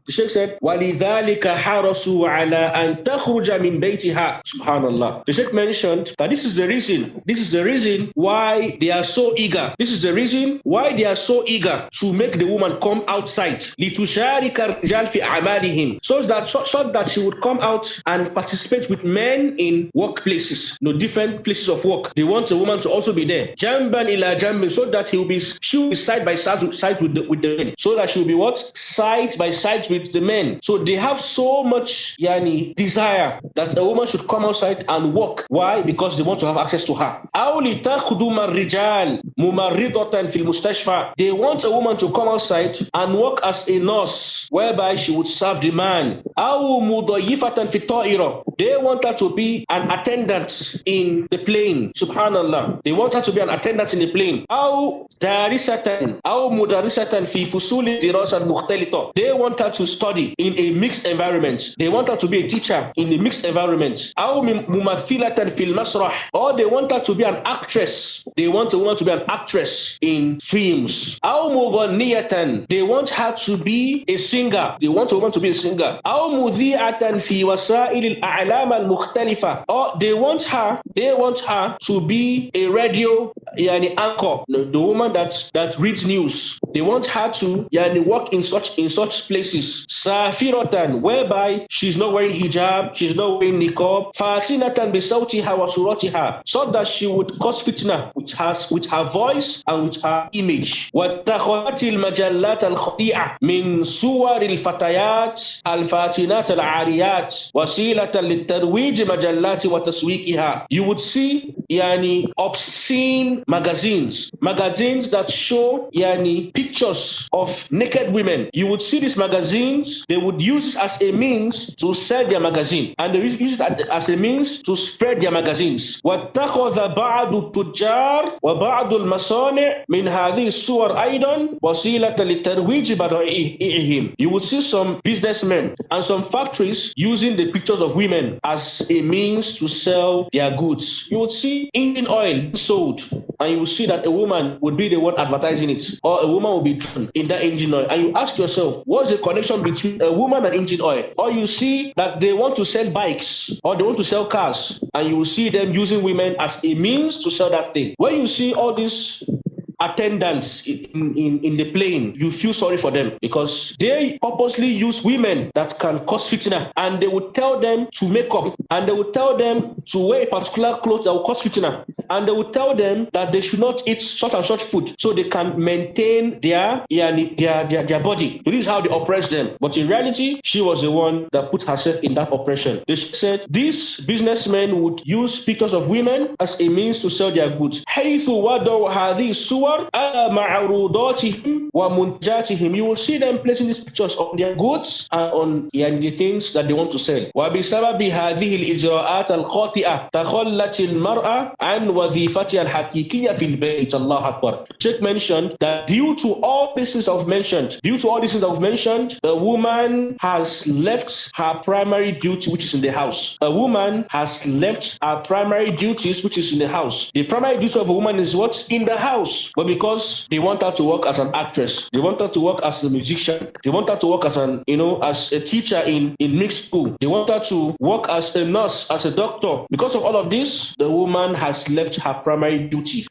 The Sheikh said, وَلِذَلِكَ حَرَصُوا عَلَىٰ أَن تَخْرُجَ مِنْ بَيْتِهَا. Subhanallah. The Sheikh mentioned that this is the reason why they are so eager. This is the reason why they are so eager to make the woman come outside. لِتُشَارِكَ الرِّجَالِ فِي أَعْمَالِهِمْ. So that she would come out and participate with men in workplaces, different places of work. They want a woman to also be there. Jamban ila jambin, so that she will be side by side with the men. So that she will be what? Side by side with the men. So they have so much desire that a woman should come outside and work. Why? Because they want to have access to her. They want a woman to come outside and work as a nurse, whereby she would serve the man. They want her to be an attendant in the plane. Subhanallah. They want her to be an attendant in the plane. They want her to study in a mixed environment. They want her to be a teacher in a mixed environment. Or they want her to be an actress. They want a woman to be an actress in films. They want her to be a singer. They want a woman to be a singer. Or they want her to be a radio anchor, the woman that reads news. They want her to work in such places. Safiratan, whereby she's not wearing hijab, she's not wearing niqab. Fatinatan bisawtiha wa suratiha, so that she would cause fitna with her voice and with her image. Wattakhawati al-majallat al-khadi'a min suwar al-fatayat al-fatinat al-ariyat wasilatan lit-tarwij majallati wa taswiqiha. You would see obscene magazines that show pictures of naked women. You would see these magazines, they would use it as a means to sell their magazine, and they use it as a means to spread their magazines. وَاتَّخَذَ بَعْضُ التُّجَّارِ وَبَعْضُ الْمَصَانِعِ مِنْ هَذِهِ الصُّوَرِ أَيْضًا وَسِيلَةً لِلتَّرْوِيجِ بَضَائِعِهِمْ. You would see some businessmen and some factories using the pictures of women as a means to sell their goods. You would see engine oil sold, and you will see that a woman would be the one advertising it, or a woman will be drawn in that engine oil. And you ask yourself, what's the connection between a woman and engine oil? Or you see that they want to sell bikes, or they want to sell cars, and you will see them using women as a means to sell that thing. When you see all these attendants in the plane, you feel sorry for them, because they purposely use women that can cause fitna, and they would tell them to make up, and they would tell them to wear a particular clothes that will cause fitna, and they would tell them that they should not eat such and such food so they can maintain their body. So this is how they oppress them. But in reality, she was the one that put herself in that oppression. They said these businessmen would use pictures of women as a means to sell their goods. You will see them placing these pictures on their goods and on the things that they want to sell. وبسبب هذه الإجراءات الخاطئة تخلت المرأة عن وظيفتها الحقيقية في البيت. الله أكبر. Sheikh mentioned that due to all these things I've mentioned, a woman has left her primary duty, which is in the house. A woman has left her primary duties, which is in the house. The primary duty of a woman is what? In the house. But because they want her to work as an actress, they want her to work as a musician, they want her to work as as a teacher in mixed school, they want her to work as a nurse, as a doctor. Because of all of this, the woman has left her primary duty.